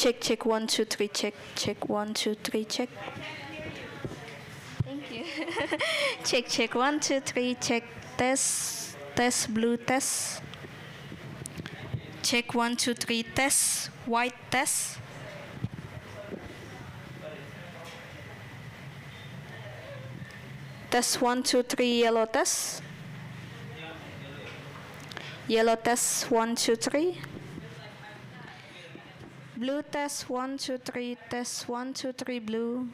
Check 1 2 3 check 1 2 3 check. Thank you. check 1 2 3 check test blue test. Check 1 2 3 test white test. Test 1 2 3 yellow test. Yellow test 1 2 3. Blue test 1 2 3 test 1 2 3 blue.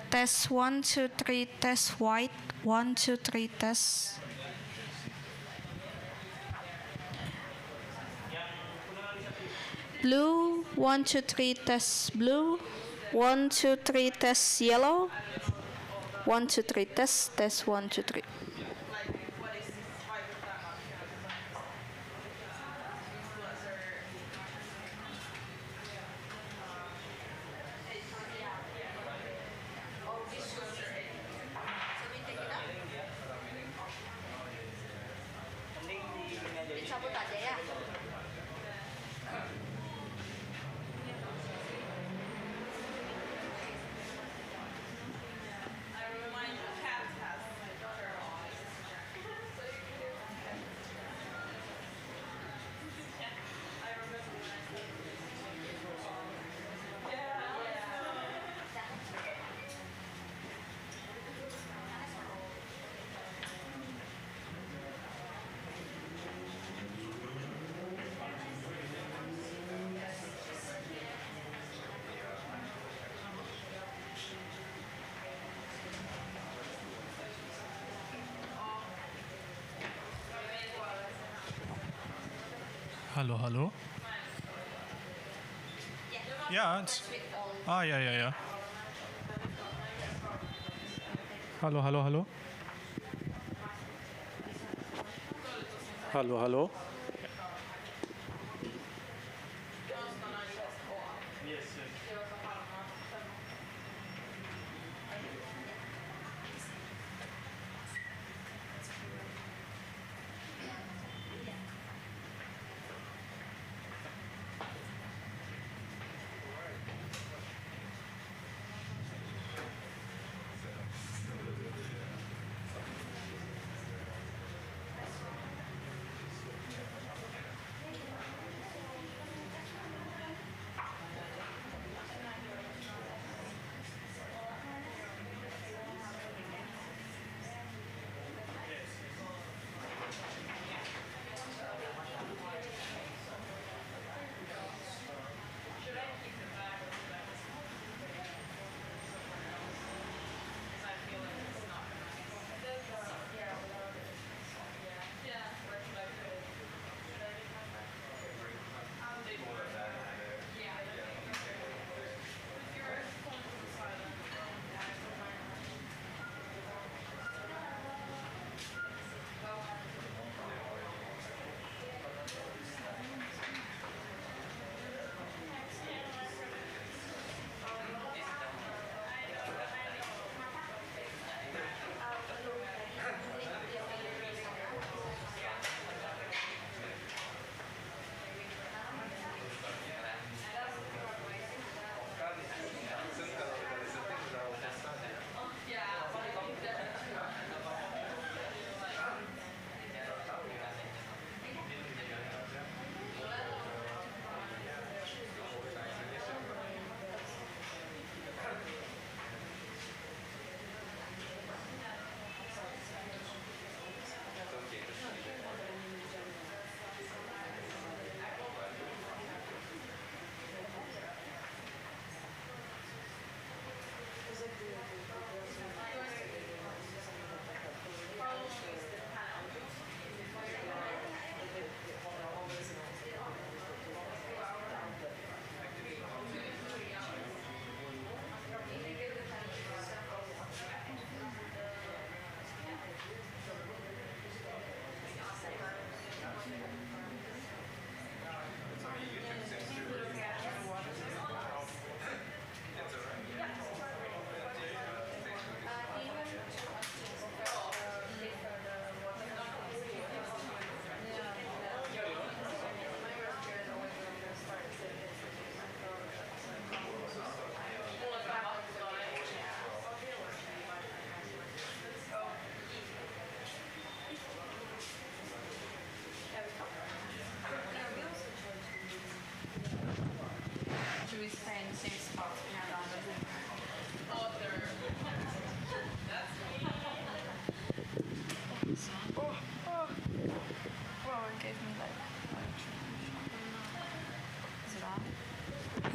Test 1 2 3 test white 1 2 3 test. Blue 1 2 3 test blue. 1 2 3 test yellow. 1 2 3 test 1 2 3. Hallo, hallo? Ja, ja. Hallo, hallo, hallo? Hallo, hallo?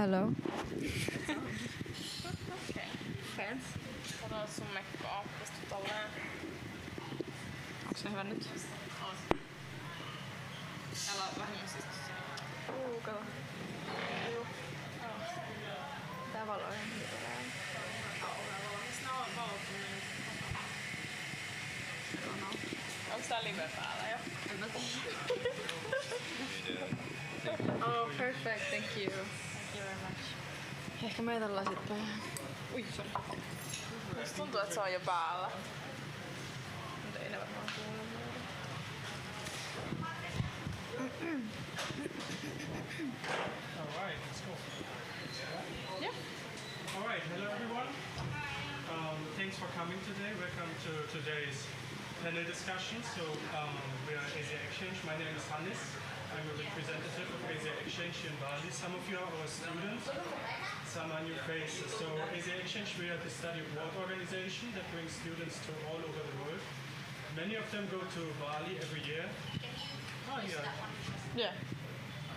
Hello. Okei. Thanks. Kato sun mekkoa. Pistu tolleen. Onks se hyvä nyt? On. Älä vähimmäisesti. Kato. Tää valo on ihan hirveä. Miks nää on valottomia? Onks tää live päällä jo? En mä tiedä. Oh, perfect. Thank you. Thank you very much. Ehkä meitä lasit päähän. Ui, sori. Musta tuntuu, että se on jo päällä. Mutta ei ne varmaan kuule meitä. All right, let's go. Yeah. All right, hello everyone. Thanks for coming today. Welcome to today's panel discussion. So we are Asia Exchange. My name is Hannes. I'm a representative of Asia Exchange in Bali. Some of you are our students, some are new faces. So Asia Exchange, we are the study abroad organization that brings students to all over the world. Many of them go to Bali every year. Oh, yeah. Yeah.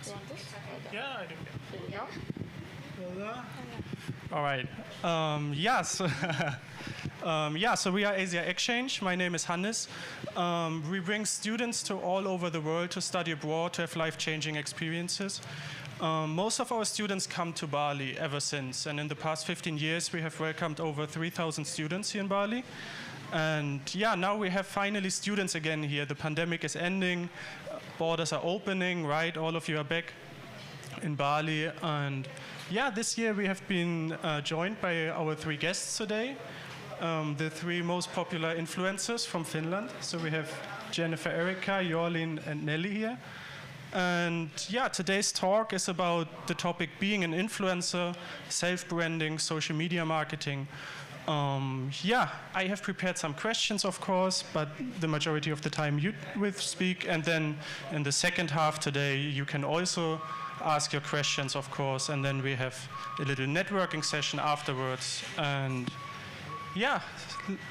You want this? Yeah, I do. Here you go. All right. Yes. So we are Asia Exchange. My name is Hannes. We bring students to all over the world to study abroad, to have life-changing experiences. Most of our students come to Bali ever since, and in the past 15 years, we have welcomed over 3,000 students here in Bali. And yeah, now we have finally students again here. The pandemic is ending, borders are opening, right? All of you are back in Bali. And yeah, this year we have been joined by our three guests today, the three most popular influencers from Finland. So we have Jennifer, Erica, Jorlin, and Nelly here. And yeah, today's talk is about the topic being an influencer, self-branding, social media marketing. I have prepared some questions, of course, but the majority of the time you will speak. And then in the second half today, you can also ask your questions, of course. And then we have a little networking session afterwards. And yeah,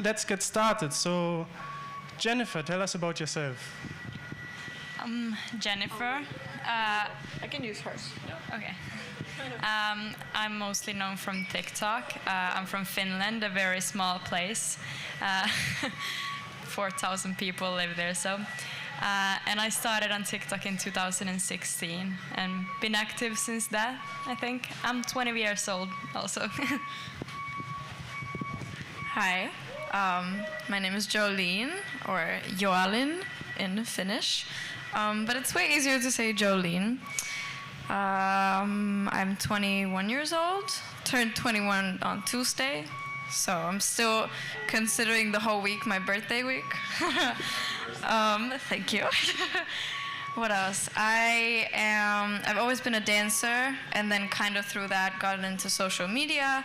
let's get started. So Jennifer, tell us about yourself. Jennifer. I can use hers. Okay. I'm mostly known from TikTok. I'm from Finland, a very small place. 4,000 people live there, so. And I started on TikTok in 2016 and been active since that, I think. I'm 20 years old also. Hi, my name is Jolene, or Joalin in Finnish, but it's way easier to say Jolene. I'm 21 years old, turned 21 on Tuesday, so I'm still considering the whole week my birthday week. Thank you. What else? I've always been a dancer, and then kind of through that got into social media,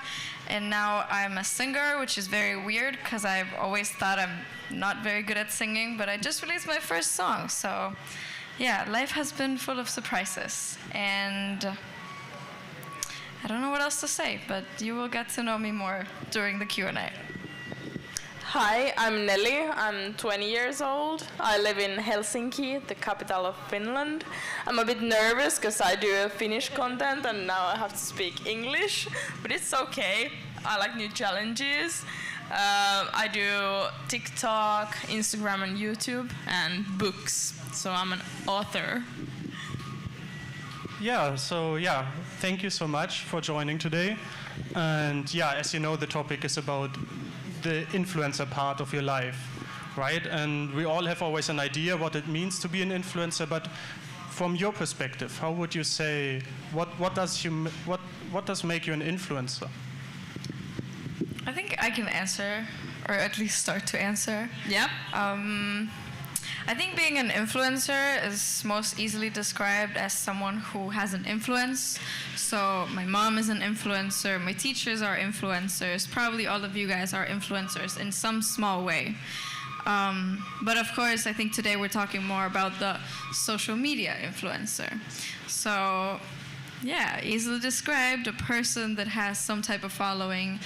and now I'm a singer, which is very weird because I've always thought I'm not very good at singing, but I just released my first song, so yeah, life has been full of surprises, and I don't know what else to say, but you will get to know me more during the Q&A. Hi, I'm Nelly. I'm 20 years old. I live in Helsinki, the capital of Finland. I'm a bit nervous because I do Finnish content and now I have to speak English, but it's okay. I like new challenges. I do TikTok, Instagram and YouTube, and books. So I'm an author. Thank you so much for joining today. And yeah, as you know, the topic is about the influencer part of your life, right? And we all have always an idea what it means to be an influencer, but from your perspective, how would you say, what does make you an influencer? I think I can answer, or at least start to answer. Yeah. I think being an influencer is most easily described as someone who has an influence. So my mom is an influencer, my teachers are influencers, probably all of you guys are influencers in some small way. But of course, I think today we're talking more about the social media influencer. So yeah, easily described, a person that has some type of following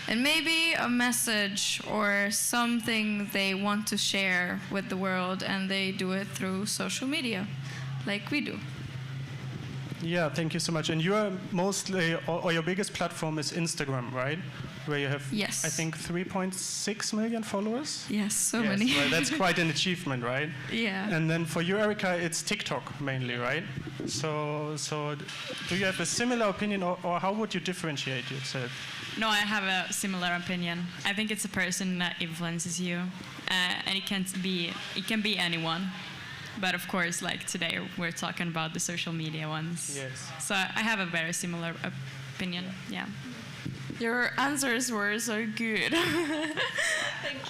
and maybe a message or something they want to share with the world, and they do it through social media, like we do. Yeah, thank you so much. And you are mostly, or your biggest platform is Instagram, right? Where you have, Yes. I think, 3.6 million followers? Yes, so Yes, many. right, that's quite an achievement, right? Yeah. And then for you, Erica, it's TikTok mainly, right? So do you have a similar opinion, or how would you differentiate yourself? No, I have a similar opinion. I think it's a person that influences you, and it can be anyone. But of course, like today, we're talking about the social media ones. Yes. So I have a very similar opinion. Yeah. Your answers were so good.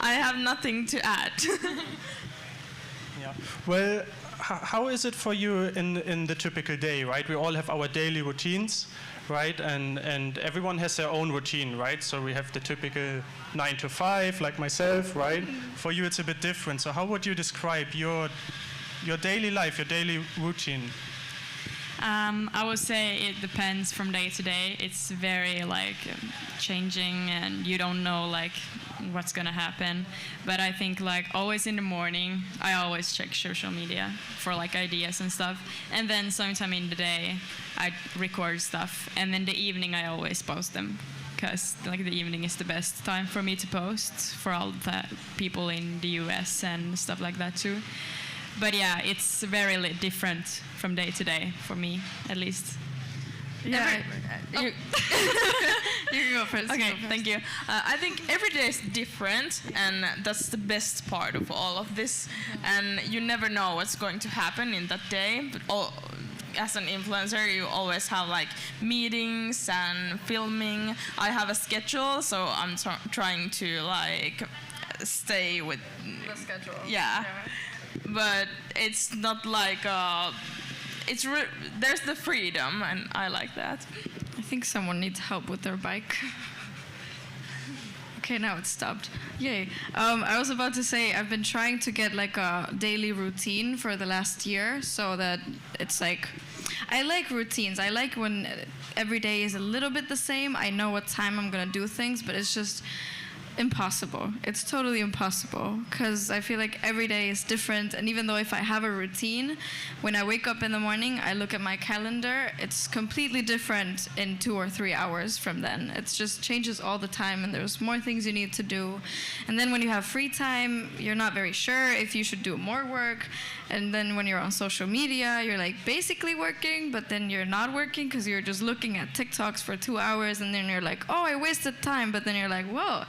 I have nothing to add. Yeah. Well, how is it for you in the typical day, right? We all have our daily routines, right? And everyone has their own routine, right? So we have the typical 9 to 5, like myself, right? For you, it's a bit different. So how would you describe your daily life, your daily routine? I would say it depends from day to day. It's very changing, and you don't know what's gonna happen. But I think always in the morning, I always check social media for ideas and stuff. And then sometime in the day, I record stuff. And then the evening, I always post them, because the evening is the best time for me to post for all the people in the US and stuff like that too. But yeah, it's very different from day to day for me, at least. Yeah, you can go first. Okay, thank you. I think every day is different, and that's the best part of all of this. And you never know what's going to happen in that day. But as an influencer, you always have meetings and filming. I have a schedule, so I'm trying to stay with The schedule. Yeah. But it's not there's the freedom, and I like that. I think someone needs help with their bike. Okay, now it's stopped. Yay. I was about to say I've been trying to get a daily routine for the last year, so that it's I like routines. I like when every day is a little bit the same. I know what time I'm gonna do things, but it's just impossible. It's totally impossible, because I feel every day is different. And even though if I have a routine, when I wake up in the morning, I look at my calendar, it's completely different in 2 or 3 hours from then. It just changes all the time, and there's more things you need to do. And then when you have free time, you're not very sure if you should do more work. And then when you're on social media, you're basically working, but then you're not working because you're just looking at TikToks for 2 hours, and then you're oh, I wasted time. But then you're whoa,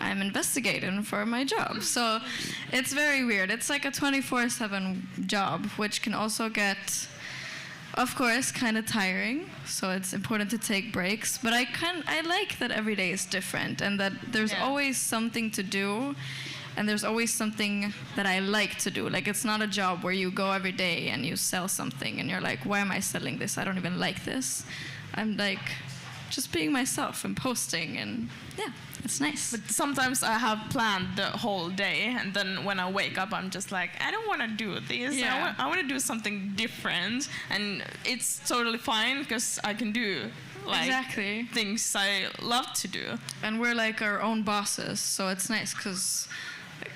I'm investigating for my job. So it's very weird. It's a 24/7 job, which can also get, of course, kind of tiring. So it's important to take breaks. But I like that every day is different, and that there's always something to do. And there's always something that I like to do. It's not a job where you go every day and you sell something and you're why am I selling this? I don't even like this. I'm just being myself and posting, and yeah, it's nice. But sometimes I have planned the whole day, and then when I wake up, I'm just I don't want to do this. Yeah. I want to do something different, and it's totally fine because I can do exactly things I love to do. And we're our own bosses, so it's nice because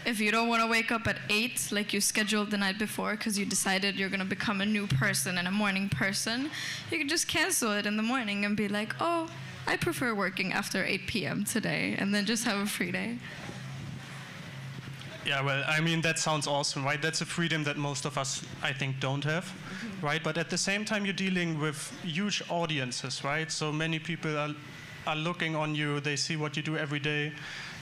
if you don't want to wake up at 8 like you scheduled the night before because you decided you're going to become a new person and a morning person, you can just cancel it in the morning and be oh, I prefer working after 8 p.m. today, and then just have a free day. Yeah, well, I mean, that sounds awesome, right? That's a freedom that most of us, I think, don't have, right? But at the same time, you're dealing with huge audiences, right? So many people are looking on you. They see what you do every day.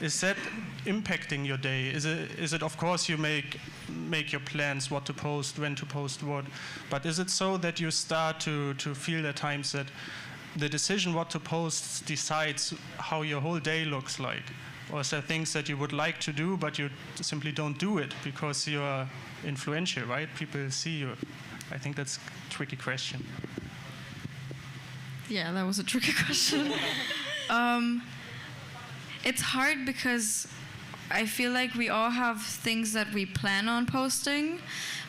Is that impacting your day? Is it of course, you make your plans, what to post, when to post what, but is it so that you start to feel at times that the decision what to post decides how your whole day looks like? Or is there things that you would like to do, but you simply don't do it because you're influential, right? People see you. I think that's a tricky question. Yeah, that was a tricky question. It's hard because I feel we all have things that we plan on posting,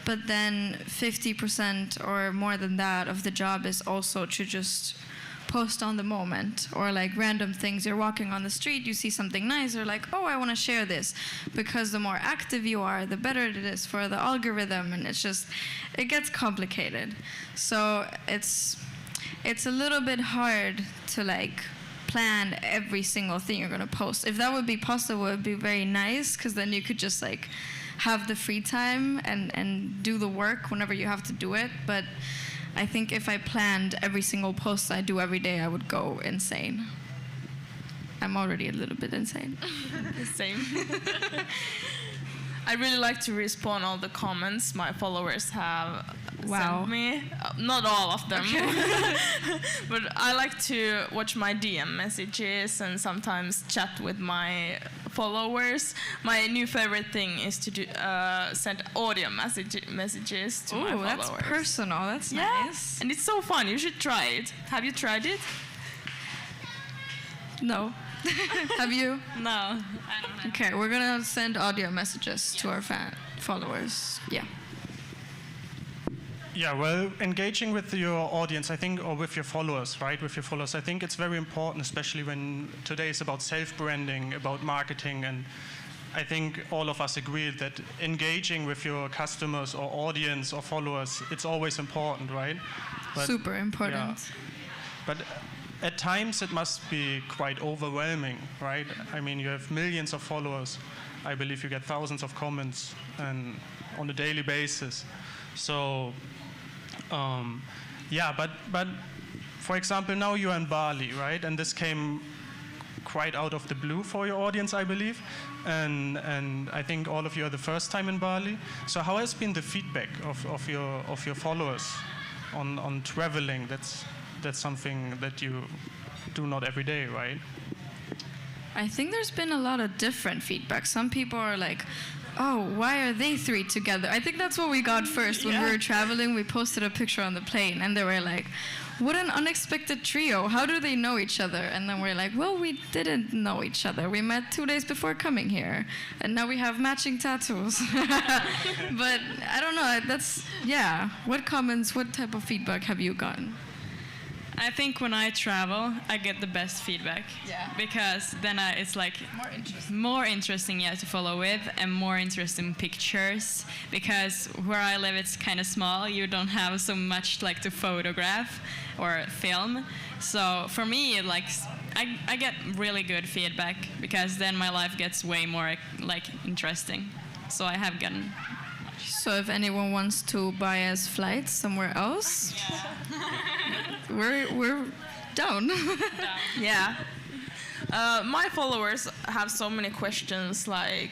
but then 50% or more than that of the job is also to just post on the moment, or random things. You're walking on the street, you see something nice, you're oh, I want to share this, because the more active you are, the better it is for the algorithm, and it gets complicated. So it's a little bit hard to like plan every single thing you're gonna post. If that would be possible, it would be very nice, because then you could just like have the free time and do the work whenever you have to do it. But I think if I planned every single post I do every day, I would go insane. I'm already a little bit insane. Same. I really like to respond all the comments my followers have sent me. Not all of them. But I like to watch my DM messages and sometimes chat with my followers. My new favorite thing is to send audio messages to my followers. That's personal. That's nice. And it's so fun. You should try it. Have you tried it? No. Have you? No, I don't know. Okay, we're gonna send audio messages to our followers. Yeah. Yeah, well, engaging with your audience, I think, or with your followers, right? With your followers, I think it's very important, especially when today is about self-branding, about marketing, and I think all of us agree that engaging with your customers or audience or followers, it's always important, right? But, super important. Yeah. But at times it must be quite overwhelming, right? I mean, you have millions of followers. I believe you get thousands of comments and on a daily basis. So, yeah, but for example, now you're in Bali, right? And this came quite out of the blue for your audience, I believe. And I think all of you are the first time in Bali. So how has been the feedback of your followers on traveling? That's something that you do not every day, right? I think there's been a lot of different feedback. Some people are like, oh, why are they three together? I think that's what we got first. When we were traveling, we posted a picture on the plane, and they were like, what an unexpected trio. How do they know each other? And then we're like, well, we didn't know each other. We met 2 days before coming here, and now we have matching tattoos. But I don't know. What comments, what type of feedback have you gotten? I think when I travel, I get the best feedback. Yeah. Because then it's like more interesting to follow with, and more interesting pictures. Because where I live, it's kind of small. You don't have so much like to photograph or film. So for me, like I get really good feedback, because then my life gets way more like interesting. So I have gotten. So if anyone wants to buy us flights somewhere else, we're down. Yeah. My followers have so many questions like,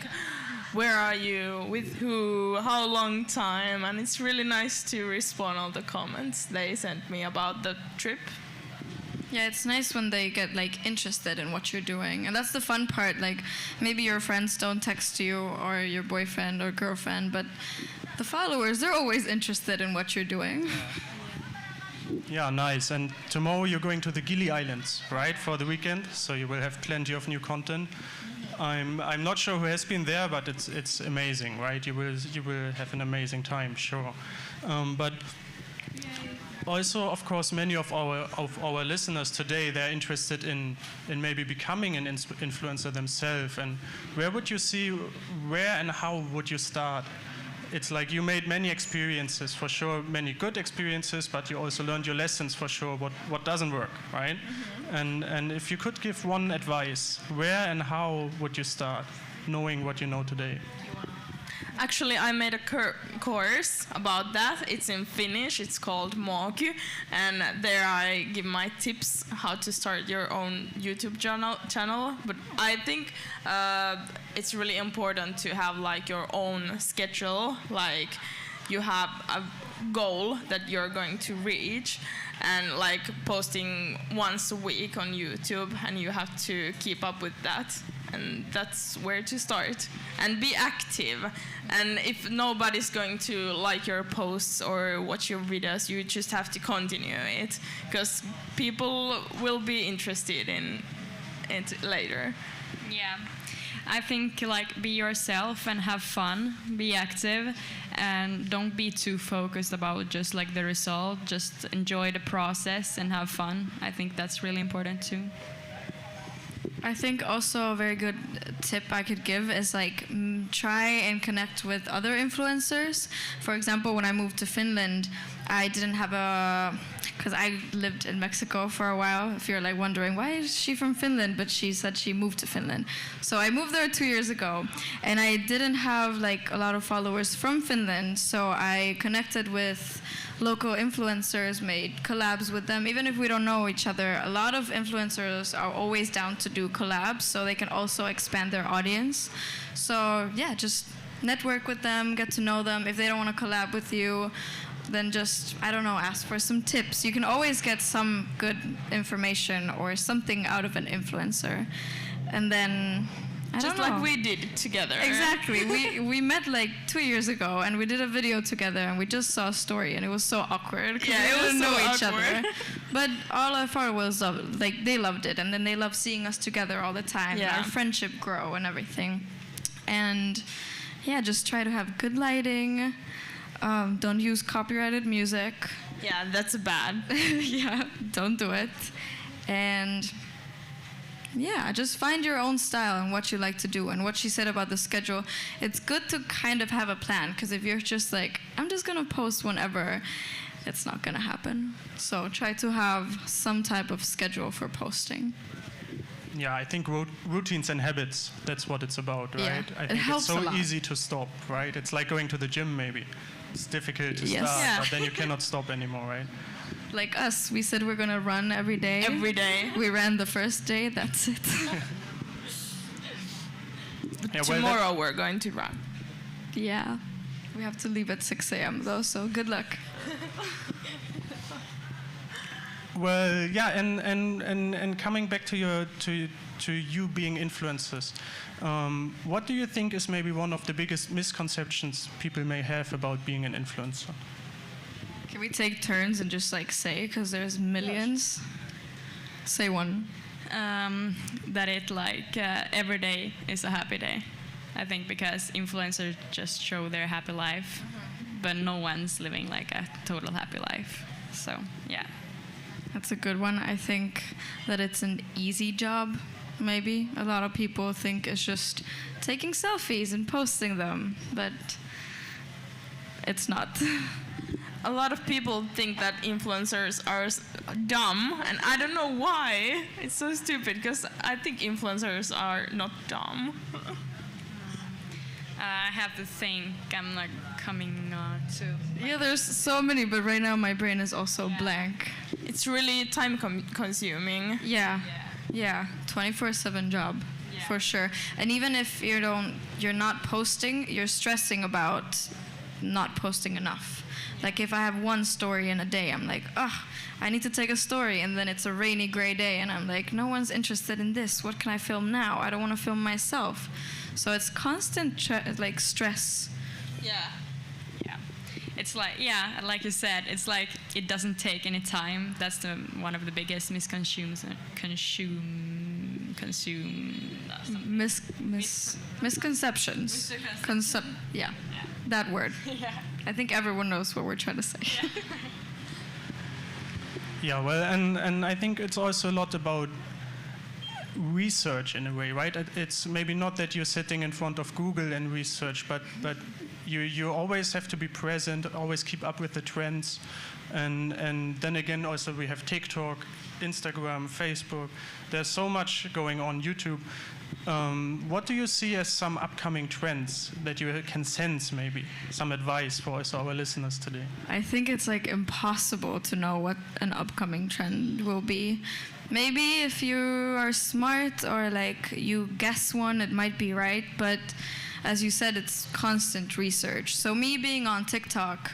where are you, with who, how long time, and it's really nice to respond all the comments they sent me about the trip. Yeah, it's nice when they get like interested in what you're doing, and that's the fun part. Like maybe your friends don't text you, or your boyfriend or girlfriend, but the followers, they're always interested in what you're doing. Yeah, nice. And tomorrow you're going to the Gili Islands, right, for the weekend, so you will have plenty of new content. I'm not sure who has been there, but it's amazing, right? You will have an amazing time, sure. But also, of course, many of our listeners today, they're interested in maybe becoming an influencer themselves. And where would you see, where and how would you start? It's like you made many experiences, for sure, many good experiences, but you also learned your lessons, for sure, what doesn't work, right? Mm-hmm. And if you could give one advice, where and how would you start, knowing what you know today? Actually, I made a course about that. It's in Finnish. It's called Moky, and there I give my tips how to start your own YouTube channel. But I think it's really important to have like your own schedule. Like you have a goal that you're going to reach, and like posting once a week on YouTube, and you have to keep up with that. And that's where to start. And be active. And if nobody's going to like your posts or watch your videos, you just have to continue it, because people will be interested in it later. Yeah. I think like be yourself and have fun, be active, and don't be too focused about just like the result. Just enjoy the process and have fun. I think that's really important too. I think also a very good tip I could give is like try and connect with other influencers. For example, when I moved to Finland, I didn't have a because I lived in Mexico for a while. If you're like wondering why is she from Finland, but she said she moved to Finland. So I moved there 2 years ago, and I didn't have like a lot of followers from Finland. So I connected with local influencers, made collabs with them. Even if we don't know each other, a lot of influencers are always down to do collabs, so they can also expand their audience. So yeah, just network with them, get to know them. If they don't want to collab with you, then just, I don't know, ask for some tips. You can always get some good information or something out of an influencer. And then, I don't know. Just like we did together. Exactly. We met like 2 years ago, and we did a video together, and we just saw a story, and it was so awkward because we didn't know each other. But all our followers like they loved it, and then they love seeing us together all the time. Yeah. Our friendship grow and everything. And yeah, just try to have good lighting. Don't use copyrighted music. Yeah, that's bad. Yeah, don't do it. And yeah, just find your own style and what you like to do. And what she said about the schedule, it's good to kind of have a plan, because if you're just like, I'm just gonna post whenever, it's not gonna happen. So try to have some type of schedule for posting. Yeah, I think routines and habits, that's what it's about, right? Yeah, I it think helps it's so a lot. easy to stop, right? It's like going to the gym, maybe. It's difficult to Yes. start, Yeah. but then you cannot stop anymore, right? Like us, we said we're gonna run every day. Every day. We ran the first day, that's it. Yeah, well, Tomorrow we're going to run. Yeah. We have to leave at 6 a.m. though, so good luck. Well, yeah, and coming back to you being influencers, what do you think is maybe one of the biggest misconceptions people may have about being an influencer? Can we take turns and just like say, because there's millions? Say one. That it like every day is a happy day. I think because influencers just show their happy life, but no one's living like a total happy life. So yeah. That's a good one. I think that it's an easy job, maybe. A lot of people think it's just taking selfies and posting them, but it's not. A lot of people think that influencers are dumb, and I don't know why. It's so stupid, because I think influencers are not dumb. I have to think. I'm like coming to. Yeah, there's so many, but right now my brain is also blank. It's really time consuming. Yeah, 24/7 job, for sure. And even if you're not posting, you're stressing about not posting enough. Like if I have one story in a day, I'm like, I need to take a story, and then it's a rainy, gray day, and I'm like, no one's interested in this. What can I film now? I don't want to film myself. So it's constant like stress. Yeah. It's like, yeah, like you said, it's like it doesn't take any time. That's one of the biggest misconceptions. Misconceptions. Yeah, that word. I think everyone knows what we're trying to say. Yeah, well, and I think it's also a lot about research in a way, right? It's maybe not that you're sitting in front of Google and research, but you always have to be present, always keep up with the trends, and then again also we have TikTok, Instagram, Facebook. There's so much going on, YouTube. What do you see as some upcoming trends that you can sense, maybe some advice for us, our listeners today? I think it's like impossible to know what an upcoming trend will be. Maybe if you are smart or like you guess one, it might be right, but as you said, it's constant research. So me being on TikTok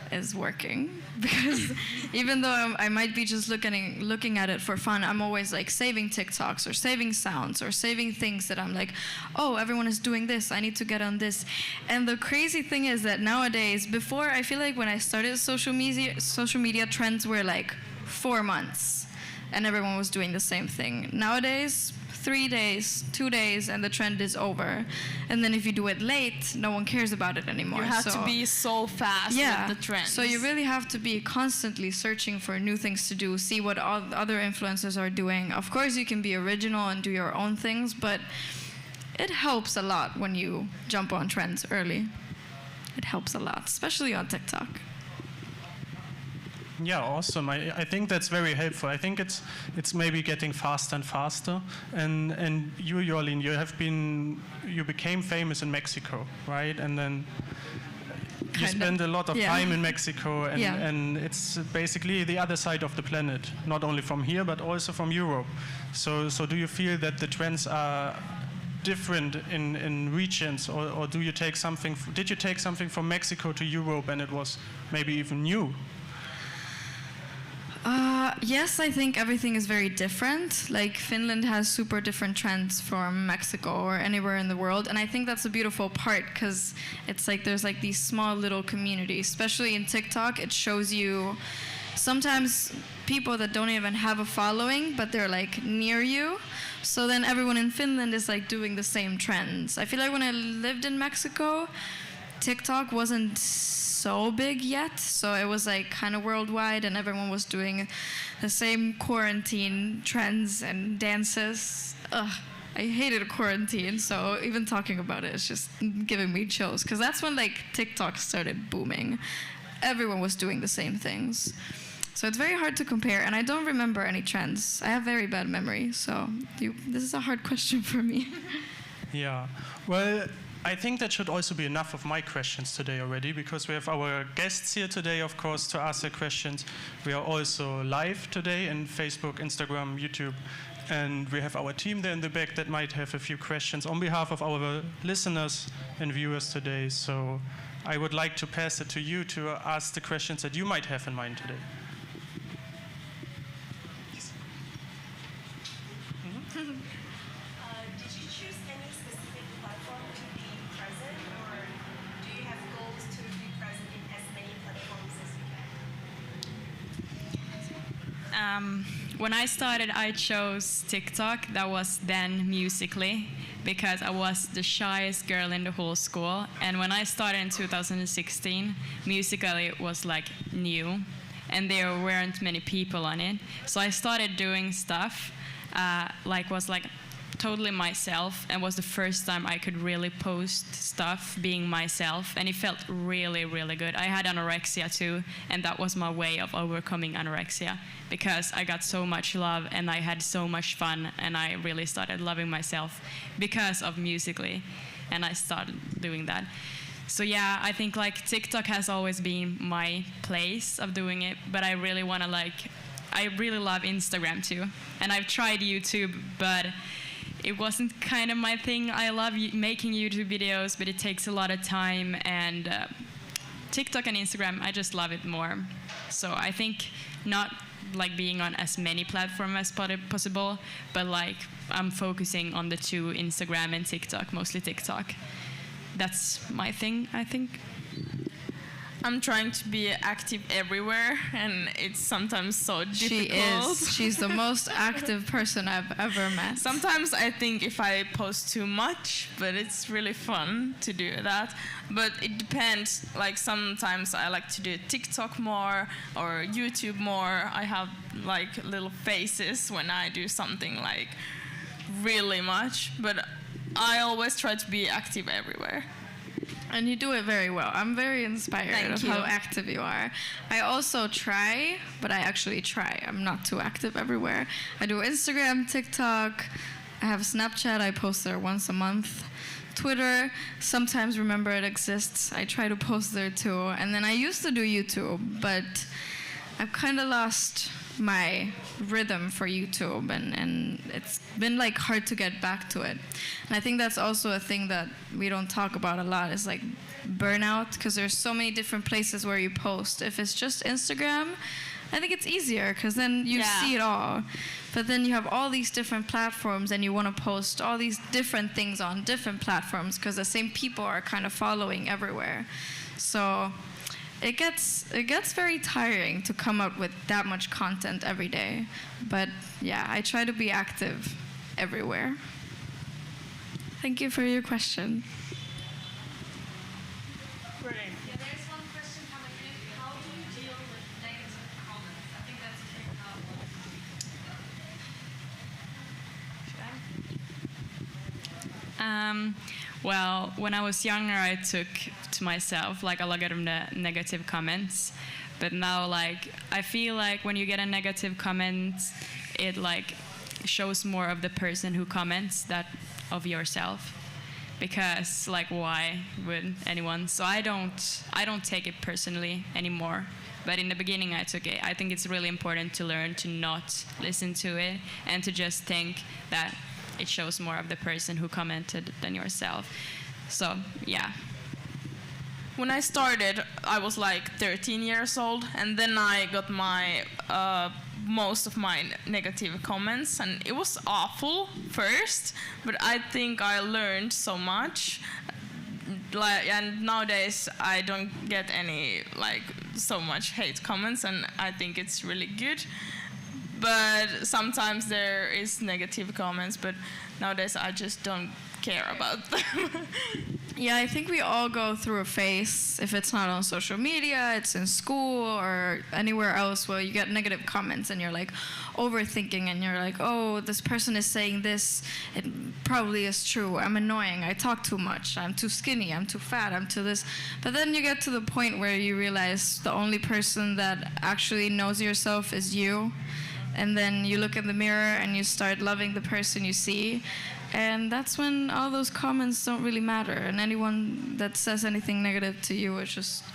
is working, because even though I might be just looking at it for fun, I'm always like saving TikToks or saving sounds or saving things that I'm like, oh, everyone is doing this, I need to get on this. And the crazy thing is that nowadays, before, I feel like when I started social media trends were like 4 months and everyone was doing the same thing. Nowadays, 3 days, 2 days, and the trend is over. And then if you do it late, no one cares about it anymore. You have to be so fast with the trends. So you really have to be constantly searching for new things to do, see what all other influencers are doing. Of course, you can be original and do your own things, but it helps a lot when you jump on trends early. It helps a lot, especially on TikTok. Yeah, awesome. I think that's very helpful. I think it's maybe getting faster and faster. And you, Jolene, you became famous in Mexico, right? And then you spend a lot of time in Mexico, and it's basically the other side of the planet, not only from here but also from Europe. So do you feel that the trends are different in regions, or did you take something from Mexico to Europe and it was maybe even new? Yes, I think everything is very different. Like Finland has super different trends from Mexico or anywhere in the world, and I think that's a beautiful part because it's like there's like these small little communities, especially in TikTok. It shows you sometimes people that don't even have a following, but they're like near you. So then everyone in Finland is like doing the same trends. I feel like when I lived in Mexico, TikTok wasn't so big yet, so it was like kind of worldwide, and everyone was doing the same quarantine trends and dances. Ugh, I hated quarantine, so even talking about it is just giving me chills, because that's when like TikTok started booming. Everyone was doing the same things. So it's very hard to compare, and I don't remember any trends. I have very bad memory, so this is a hard question for me. Yeah, well, I think that should also be enough of my questions today already, because we have our guests here today, of course, to ask their questions. We are also live today in Facebook, Instagram, YouTube, and we have our team there in the back that might have a few questions on behalf of our listeners and viewers today. So I would like to pass it to you to ask the questions that you might have in mind today. When I started, I chose TikTok. That was then Musical.ly, because I was the shyest girl in the whole school. And when I started in 2016, Musical.ly was like new, and there weren't many people on it. So I started doing stuff was totally myself, and was the first time I could really post stuff being myself, and it felt really, really good. I had anorexia too, and that was my way of overcoming anorexia, because I got so much love and I had so much fun, and I really started loving myself because of Musical.ly, and I started doing that. So yeah, I think like TikTok has always been my place of doing it, but I really want to I really love Instagram too, and I've tried YouTube, but it wasn't kind of my thing. I love making YouTube videos, but it takes a lot of time, and TikTok and Instagram, I just love it more. So I think not like being on as many platforms as possible, but like I'm focusing on the two, Instagram and TikTok, mostly TikTok. That's my thing, I think. I'm trying to be active everywhere, and it's sometimes so difficult. She is. She's the most active person I've ever met. Sometimes I think if I post too much, but it's really fun to do that. But it depends. Like sometimes I like to do TikTok more or YouTube more. I have like little phases when I do something like really much, but I always try to be active everywhere. And you do it very well. I'm very inspired of how active you are. I also try, but I actually try. I'm not too active everywhere. I do Instagram, TikTok. I have Snapchat. I post there once a month. Twitter, sometimes remember it exists. I try to post there too. And then I used to do YouTube, but I've kind of lost my rhythm for YouTube, and it's been like hard to get back to it. And I think that's also a thing that we don't talk about a lot, is like burnout, because there's so many different places where you post. If it's just Instagram, I think it's easier, because then you see it all. But then you have all these different platforms, and you want to post all these different things on different platforms, because the same people are kind of following everywhere. So it gets very tiring to come up with that much content every day. But yeah, I try to be active everywhere. Thank you for your question. Great. Yeah, there's one question coming in. How do you deal with negative comments? I think that's a big problem. Well, when I was younger, I took to myself, like a lot of the negative comments. But now, like, I feel like when you get a negative comment, it like shows more of the person who comments that of yourself. Because like, why would anyone? So I don't take it personally anymore. But in the beginning, I took it. I think it's really important to learn to not listen to it and to just think that it shows more of the person who commented than yourself. So yeah. When I started, I was like 13 years old, and then I got my most of my negative comments, and it was awful first, but I think I learned so much. And nowadays I don't get any like so much hate comments, and I think it's really good. But sometimes there is negative comments, but nowadays I just don't care about them. Yeah, I think we all go through a phase. If it's not on social media, it's in school or anywhere else where you get negative comments and you're like overthinking and you're like, oh, this person is saying this. It probably is true. I'm annoying. I talk too much. I'm too skinny. I'm too fat. I'm too this. But then you get to the point where you realize the only person that actually knows yourself is you. And then you look in the mirror and you start loving the person you see. And that's when all those comments don't really matter. And anyone that says anything negative to you, it just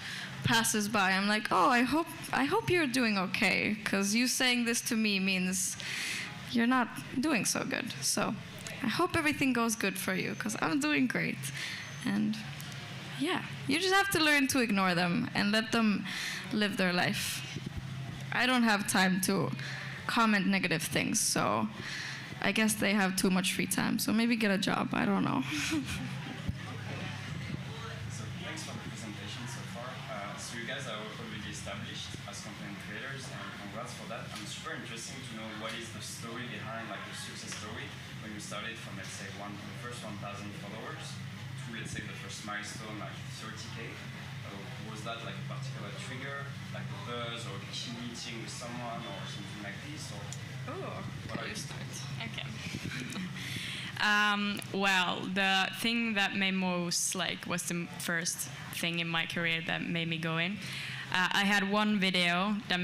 passes by. I'm like, oh, I hope you're doing okay, because you saying this to me means you're not doing so good. So I hope everything goes good for you, because I'm doing great. And yeah, you just have to learn to ignore them and let them live their life. I don't have time to comment negative things, so I guess they have too much free time, so maybe get a job. I don't know. So thanks for the presentation so far. So you guys are already established as content creators, and congrats for that. I'm super interested to know what is the story behind, like the success story, when you started from, let's say, the first 1,000 followers to, let's say, the first milestone, like 30K. Was that like a particular trigger, like a buzz or a key meeting with someone or something like this? Or what are you start? Okay. Well, the thing that made most was the first thing in my career that made me go in. I had one video that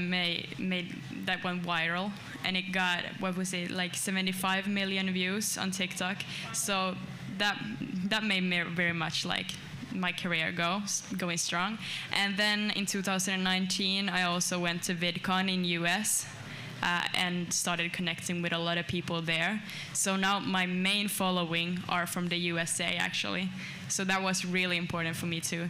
that went viral, and it got, what was it, like 75 million views on TikTok. So that made me very much like my career going strong. And then in 2019, I also went to VidCon in US. And started connecting with a lot of people there. So now my main following are from the USA, actually. So that was really important for me too.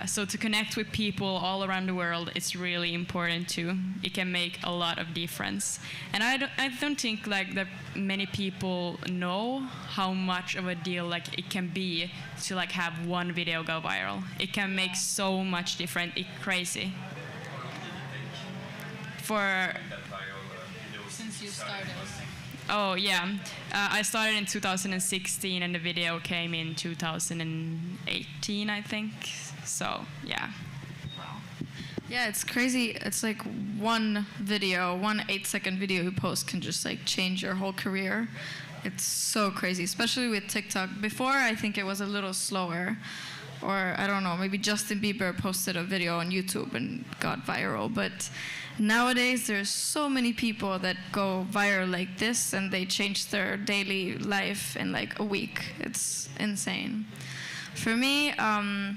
So to connect with people all around the world, it's really important too. It can make a lot of difference. And I don't think like that many people know how much of a deal like it can be to like have one video go viral. It can make so much difference. It's crazy. Since you started. Oh yeah, I started in 2016 and the video came in 2018, I think. So yeah. Wow. Yeah, it's crazy. It's like one video, 1 8-second video you post can just like change your whole career. It's so crazy, especially with TikTok. Before, I think it was a little slower. Or I don't know, maybe Justin Bieber posted a video on YouTube and got viral. But nowadays, there's so many people that go viral like this, and they change their daily life in like a week. It's insane. For me, I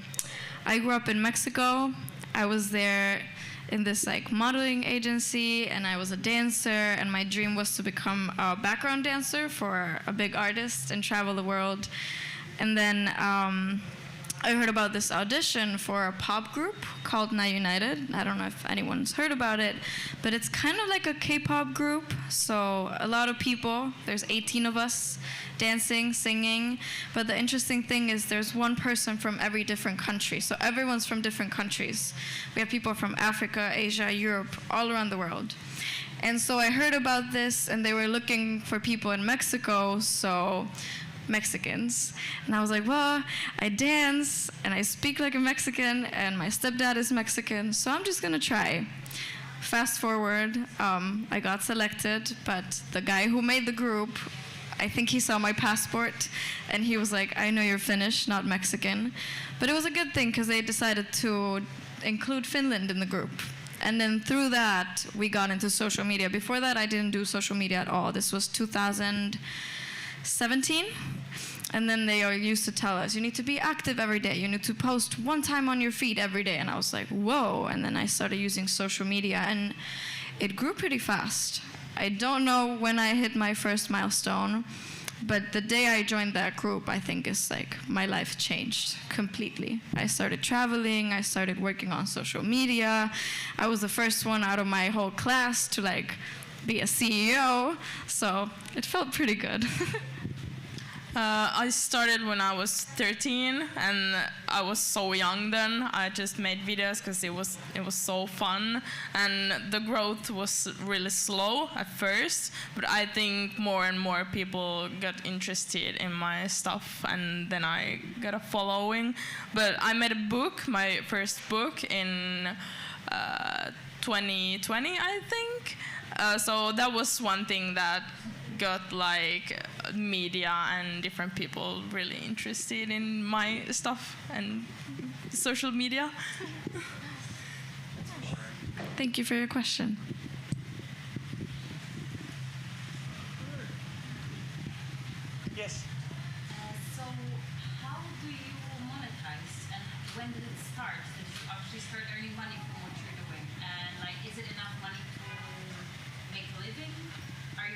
grew up in Mexico. I was there in this like modeling agency, and I was a dancer, and my dream was to become a background dancer for a big artist and travel the world. And then I heard about this audition for a pop group called Not United. I don't know if anyone's heard about it, but it's kind of like a K-pop group. So a lot of people, there's 18 of us dancing, singing. But the interesting thing is there's one person from every different country. So everyone's from different countries. We have people from Africa, Asia, Europe, all around the world. And so I heard about this, and they were looking for people in Mexico, so Mexicans. And I was like, well, I dance and I speak like a Mexican, and my stepdad is Mexican, so I'm just gonna try. Fast forward, I got selected, but the guy who made the group I think he saw my passport, and he was like, I know you're Finnish, not Mexican. But it was a good thing, because they decided to include Finland in the group. And then through that, we got into social media. Before that, I didn't do social media at all. This was 2017. And then they used to tell us, you need to be active every day. You need to post one time on your feed every day. And I was like, whoa. And then I started using social media, and it grew pretty fast. I don't know when I hit my first milestone, but the day I joined that group, I think is like my life changed completely. I started traveling, I started working on social media. I was the first one out of my whole class to like be a CEO, so it felt pretty good. I started when I was 13, and I was so young then. I just made videos because it was so fun, and the growth was really slow at first. But I think more and more people got interested in my stuff, and then I got a following. But I made a book, my first book, in 2020, I think. So that was one thing that got like media and different people really interested in my stuff and social media. Thank you for your question. Yes. So, how do you monetize, and when did it start? Did you actually start earning money from what you're doing? And like, is it enough money to make a living? Are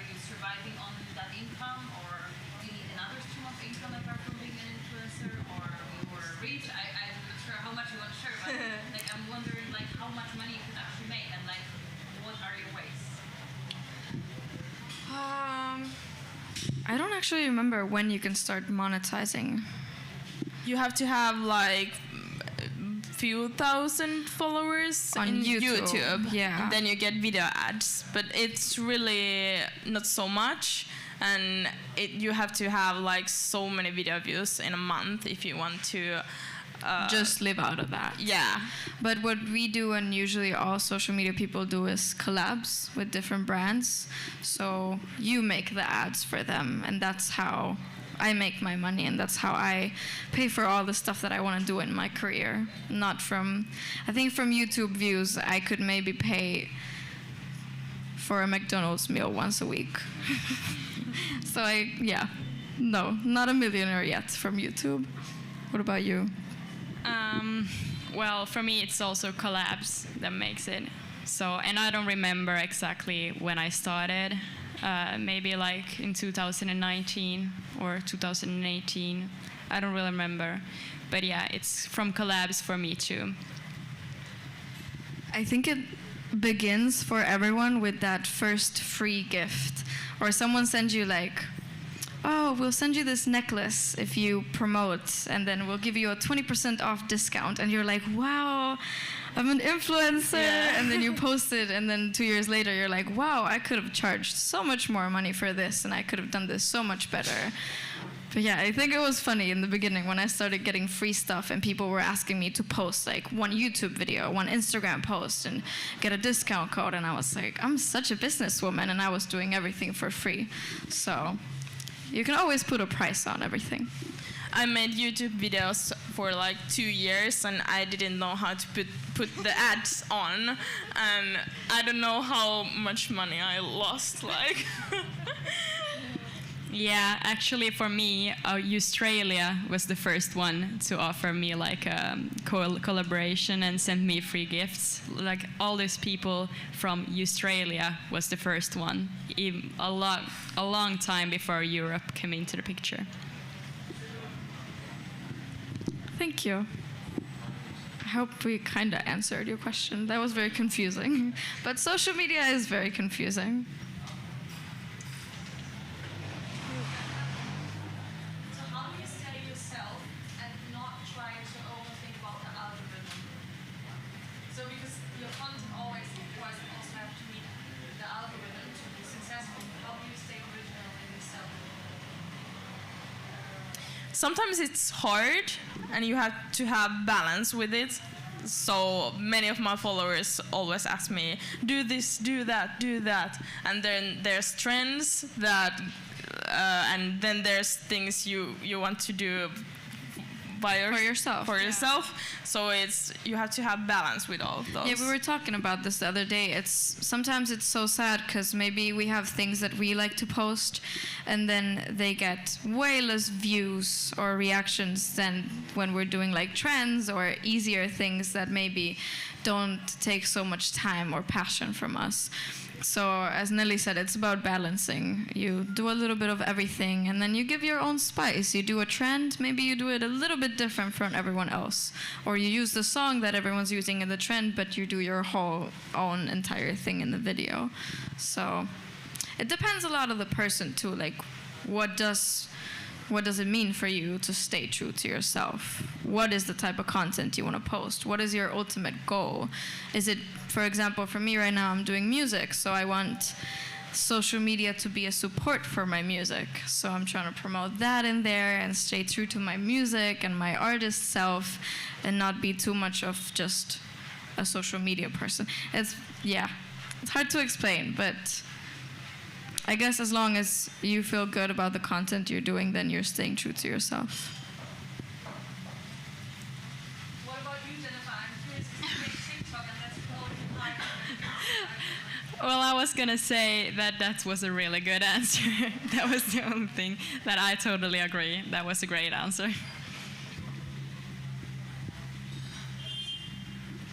you surviving on that income, or do you need another stream of income apart from being an influencer, or you were rich? I'm not sure how much you want to share, but like I'm wondering like how much money you can actually make, and like what are your ways? I don't actually remember when you can start monetizing. You have to have like few thousand followers On in YouTube, yeah. And then you get video ads, but it's really not so much, and you have to have like so many video views in a month if you want to just live out of that. Yeah. But what we do, and usually all social media people do, is collabs with different brands. So you make the ads for them, and that's how I make my money, and that's how I pay for all the stuff that I want to do in my career. Not from, I think from YouTube views, I could maybe pay for a McDonald's meal once a week. So no, not a millionaire yet from YouTube. What about you? Well, for me, it's also collabs that makes it. So, and I don't remember exactly when I started. Maybe like in 2019 or 2018. I don't really remember. But yeah, it's from collabs for me too. I think it begins for everyone with that first free gift. Or someone sends you like, oh, we'll send you this necklace if you promote, and then we'll give you a 20% off discount. And you're like, wow, I'm an influencer. Yeah. And then you post it, and then 2 years later, you're like, wow, I could have charged so much more money for this, and I could have done this so much better. But yeah, I think it was funny in the beginning when I started getting free stuff, and people were asking me to post like one YouTube video, one Instagram post, and get a discount code. And I was like, I'm such a businesswoman, and I was doing everything for free. So you can always put a price on everything. I made YouTube videos for like 2 years, and I didn't know how to put the ads on, and I don't know how much money I lost. Like, yeah, actually, for me, Australia was the first one to offer me like a collaboration and send me free gifts. Like all these people from Australia was the first one, a long time before Europe came into the picture. Thank you. I hope we kind of answered your question. That was very confusing. But social media is very confusing. So how do you stay yourself and not try to overthink about the algorithm? So because your content always requires also have to meet the algorithm to be successful. How do you stay original in yourself? sometimes it's hard, and you have to have balance with it. So many of my followers always ask me, do this, do that. And then there's trends that, and then there's things you want to do for yourself. So you have to have balance with all of those. Yeah, we were talking about this the other day. Sometimes it's so sad because maybe we have things that we like to post, and then they get way less views or reactions than when we're doing like trends or easier things that maybe don't take so much time or passion from us. So as Nelly said, it's about balancing. You do a little bit of everything, and then you give your own spice. You do a trend, maybe you do it a little bit different from everyone else. Or you use the song that everyone's using in the trend, but you do your whole own entire thing in the video. So it depends a lot on the person too. Like, what does it mean for you to stay true to yourself? What is the type of content you want to post? What is your ultimate goal? Is it, for example, for me right now, I'm doing music, so I want social media to be a support for my music. So I'm trying to promote that in there and stay true to my music and my artist self and not be too much of just a social media person. It's hard to explain, but I guess as long as you feel good about the content you're doing, then you're staying true to yourself. What about you, Jennifer? I'm curious if you make TikTok and that's called Well, I was gonna say that was a really good answer. That was the only thing that I totally agree. That was a great answer.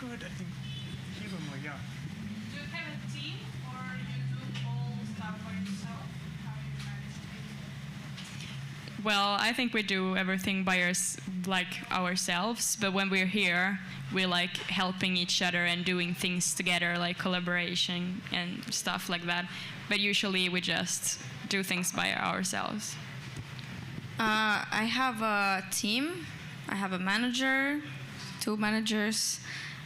Good, I think. Yeah. Do you have a team or you do all stuff for yourself? How do you manage it? Well, I think we do everything by ourselves, but when we're here, we like helping each other and doing things together, like collaboration and stuff like that. But usually we just do things by ourselves. I have a team. I have a manager, 2 managers.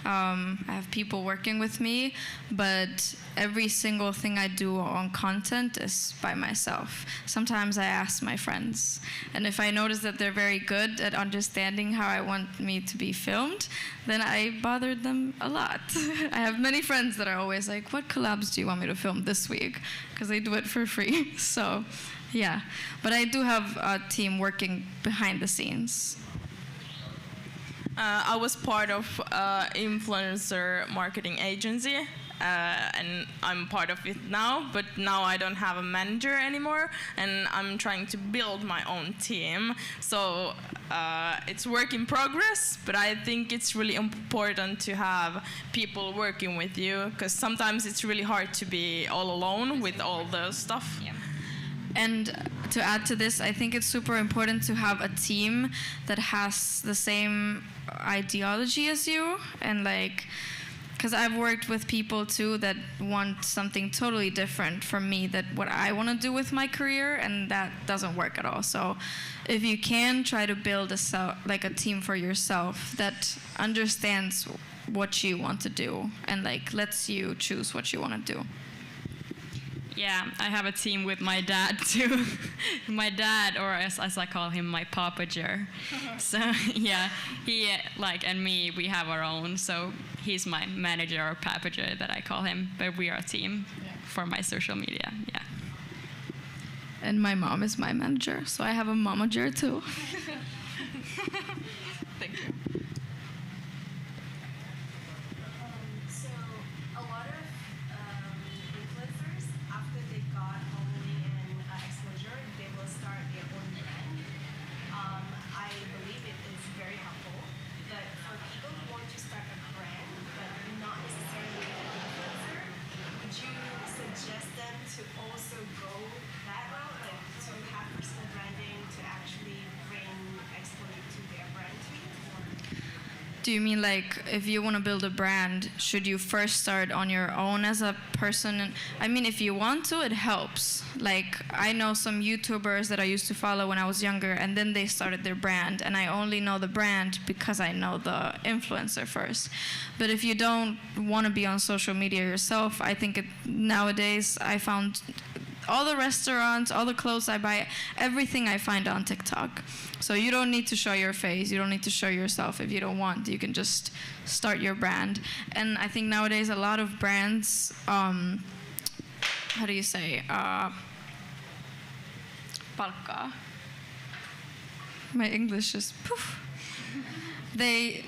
I have people working with me, but every single thing I do on content is by myself. Sometimes I ask my friends, and if I notice that they're very good at understanding how I want me to be filmed, then I bother them a lot. I have many friends that are always like, what collabs do you want me to film this week? Because they do it for free. So, yeah. But I do have a team working behind the scenes. I was part of influencer marketing agency, and I'm part of it now, but now I don't have a manager anymore, and I'm trying to build my own team. So it's work in progress, but I think it's really important to have people working with you, because sometimes it's really hard to be all alone with all the stuff. Yeah. And to add to this, I think it's super important to have a team that has the same ideology as you, and because I've worked with people too that want something totally different from me, that what I want to do with my career, and that doesn't work at all. So if you can, try to build a team for yourself that understands what you want to do and lets you choose what you want to do. Yeah, I have a team with my dad too. My dad, or as I call him, my papager. So yeah, he and me, we have our own. So he's my manager or papager that I call him. But we are a team for my social media. Yeah. And my mom is my manager, so I have a momager too. Thank you. So a lot of influencers, after they got following and exposure, they will start their own brand. I believe it is very helpful, but for people who want to start a brand but not necessarily an influencer, would you suggest them to also go that route, like to have personal branding to actually bring exposure to their brand tweet? Do you mean if you want to build a brand, should you first start on your own as a person? I mean, if you want to, it helps. I know some YouTubers that I used to follow when I was younger, and then they started their brand, and I only know the brand because I know the influencer first. But if you don't want to be on social media yourself, I think nowadays I found all the restaurants, all the clothes I buy, everything I find on TikTok. So you don't need to show your face, you don't need to show yourself if you don't want. You can just start your brand. And I think nowadays a lot of brands, how do you say, palkkaa. My English is poof. They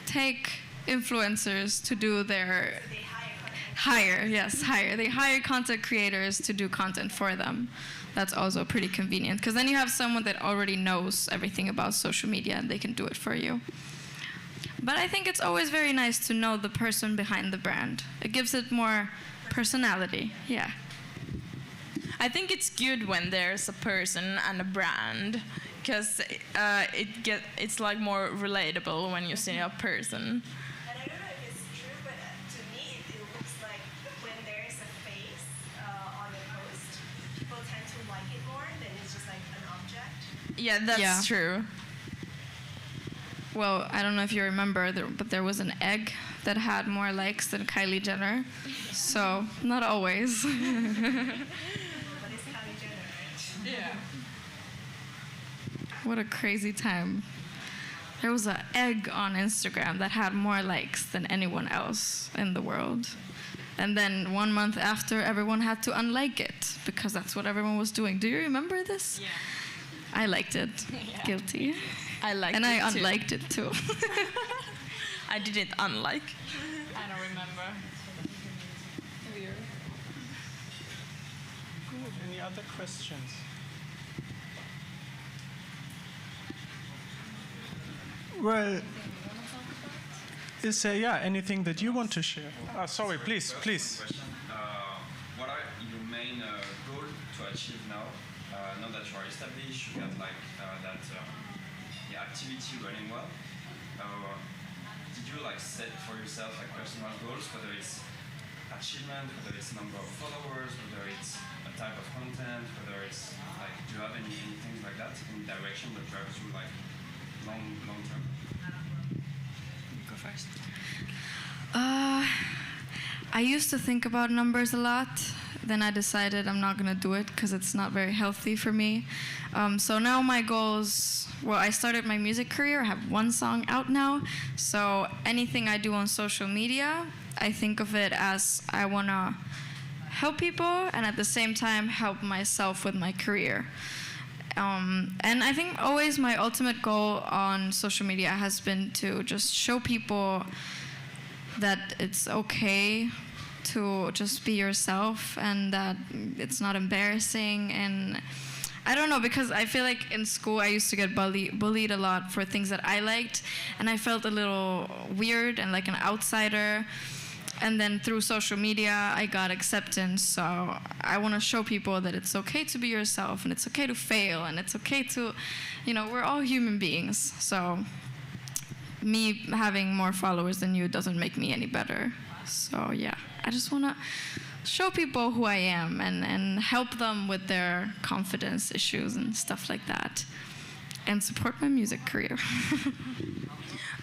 take influencers to do their hire. They hire content creators to do content for them. That's also pretty convenient because then you have someone that already knows everything about social media and they can do it for you. But I think it's always very nice to know the person behind the brand. It gives it more personality. Yeah. I think it's good when there's a person and a brand, because it's like more relatable when you see a person. And I don't know if it's true, but to me, it looks like when there's a face on a post, people tend to like it more than it's just like an object. Yeah, that's true. Well, I don't know if you remember, but there was an egg that had more likes than Kylie Jenner. So, not always. But it's Kylie Jenner, right? Yeah. What a crazy time. There was an egg on Instagram that had more likes than anyone else in the world. And then 1 month after, everyone had to unlike it because that's what everyone was doing. Do you remember this? Yeah. I liked it. Yeah. Guilty. I liked and it I too. unliked it too. I didn't unlike. I don't remember. Good. Any other questions? Well, is there anything that you want to share? Sorry, please. Question. What are your main goal to achieve now? Now that you are established, you got like that activity running well. Did you like set for yourself like personal goals, whether it's achievement, whether it's number of followers, whether it's a type of content, whether it's like, do you have any things like that in direction that drives you like long term? Go first. I used to think about numbers a lot. Then I decided I'm not gonna do it because it's not very healthy for me. So now my goals, well, I started my music career. I have 1 song out now. So anything I do on social media, I think of it as I wanna help people and at the same time help myself with my career. And I think always my ultimate goal on social media has been to just show people that it's okay to just be yourself and that it's not embarrassing. And I don't know, because I feel like in school I used to get bullied a lot for things that I liked, and I felt a little weird and like an outsider. And then through social media, I got acceptance. So I want to show people that it's okay to be yourself, and it's okay to fail, and it's okay to, we're all human beings. So me having more followers than you doesn't make me any better. So yeah, I just want to show people who I am and help them with their confidence issues and stuff like that, and support my music career.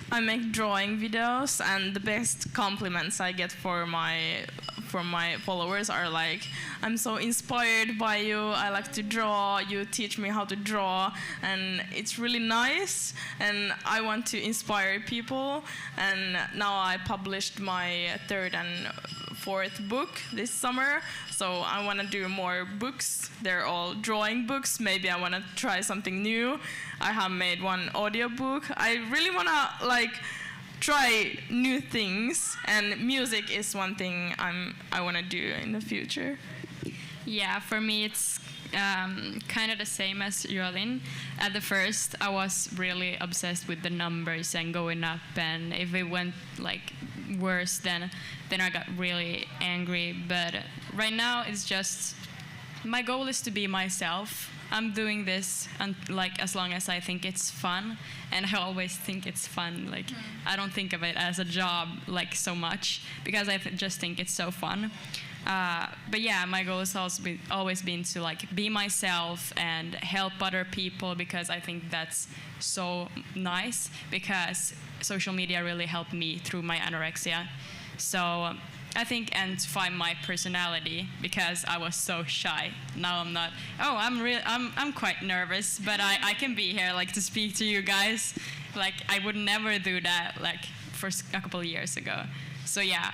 I make drawing videos, and the best compliments I get from my followers are like, I'm so inspired by you, I like to draw, you teach me how to draw, and it's really nice, and I want to inspire people. And now I published my 3rd and 4th book this summer, so I want to do more books. They're all drawing books. Maybe I want to try something new. I have made 1 audiobook. I really want to try new things, and music is one thing I want to do in the future. Yeah, for me it's kind of the same as Jolin. At the first, I was really obsessed with the numbers and going up, and if it went worse, then I got really angry. But right now, it's just my goal is to be myself. I'm doing this as long as I think it's fun, and I always think it's fun. I don't think of it as a job so much, because I just think it's so fun. But yeah, my goal has always been to be myself and help other people, because I think that's so nice, because social media really helped me through my anorexia. So I think, and to find my personality, because I was so shy. Now I'm not. Oh, I'm quite nervous, but I can be here like to speak to you guys. Like I would never do that like for a couple of years ago. So yeah,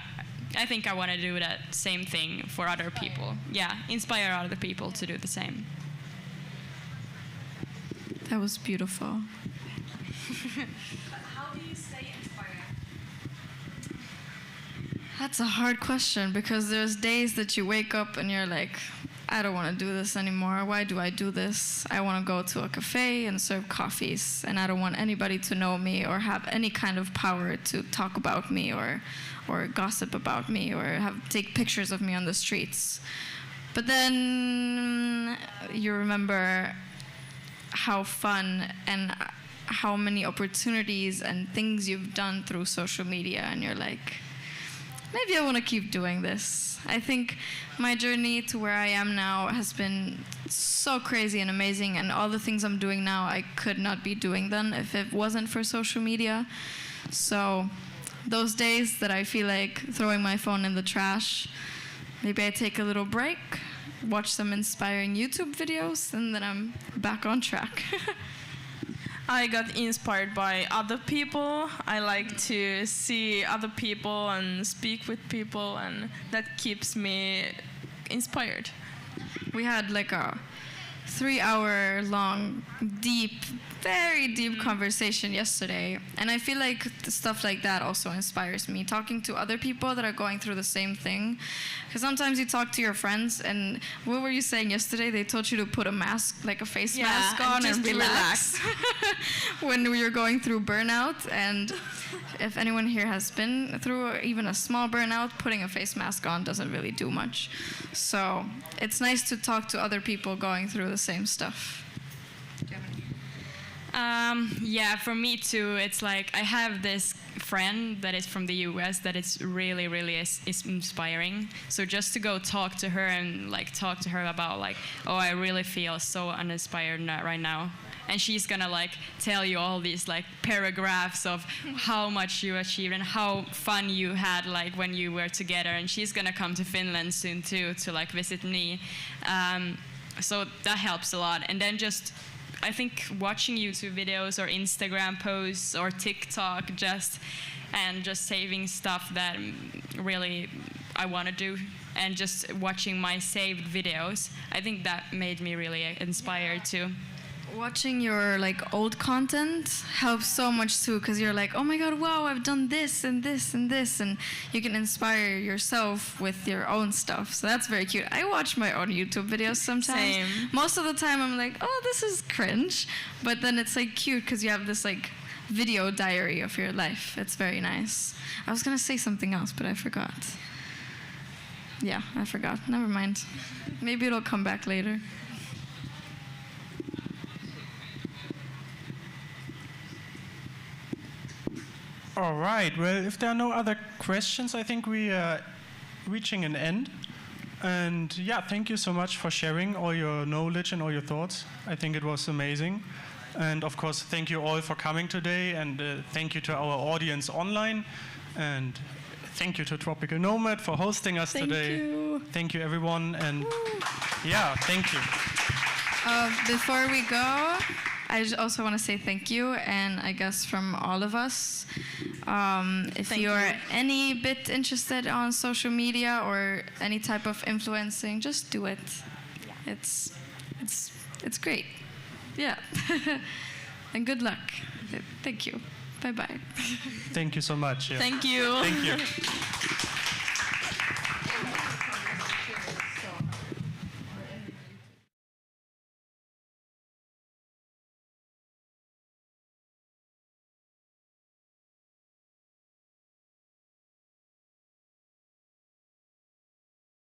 I think I want to do that same thing for other people. Yeah, inspire other people to do the same. That was beautiful. How do you stay inspired? That's a hard question, because there's days that you wake up and you're like, I don't want to do this anymore. Why do I do this? I want to go to a cafe and serve coffees, and I don't want anybody to know me or have any kind of power to talk about me or gossip about me or take pictures of me on the streets. But then you remember how fun and how many opportunities and things you've done through social media, and you're like, maybe I want to keep doing this. I think my journey to where I am now has been so crazy and amazing, and all the things I'm doing now I could not be doing then if it wasn't for social media. So those days that I feel like throwing my phone in the trash, maybe I take a little break, watch some inspiring YouTube videos, and then I'm back on track. I got inspired by other people. I like to see other people and speak with people, and that keeps me inspired. We had like a 3-hour-long, very deep conversation yesterday, and I feel like stuff like that also inspires me, talking to other people that are going through the same thing. Because sometimes you talk to your friends, and what were you saying yesterday? They told you to put a mask, like a face mask on, and relax. When you're going through burnout. And if anyone here has been through even a small burnout, putting a face mask on doesn't really do much. So it's nice to talk to other people going through the same stuff. Yeah, for me too. It's like I have this friend that is from the US that is really, really is inspiring. So just to go talk to her and like talk to her about like, oh, I really feel so uninspired right now. And she's gonna like tell you all these like paragraphs of how much you achieved and how fun you had like when you were together. And she's gonna come to Finland soon too to like visit me. So that helps a lot. And then just I think watching YouTube videos or Instagram posts or TikTok just saving stuff that really I want to do, and just watching my saved videos, I think that made me really inspired too. Watching your like old content helps so much too, because you're like, oh my god, wow, I've done this and this and this, and you can inspire yourself with your own stuff. So that's very cute. I watch my own YouTube videos sometimes. Same. Most of the time I'm like, oh, this is cringe, but then it's like cute because you have this like video diary of your life. It's very nice. I was gonna say something else, but I forgot. Yeah, I forgot. Never mind. Maybe it'll come back later. All right. Well, if there are no other questions, I think we are reaching an end. And yeah, thank you so much for sharing all your knowledge and all your thoughts. I think it was amazing. And of course, thank you all for coming today. And thank you to our audience online. And thank you to Tropical Nomad for hosting us today. Thank you, everyone. And yeah, thank you. Before we go, I also want to say thank you, and I guess from all of us, if you're any bit interested on social media or any type of influencing, just do it. Yeah. It's great. Yeah. And good luck. Thank you. Bye-bye. Thank you so much. Yeah. Thank you. Thank you.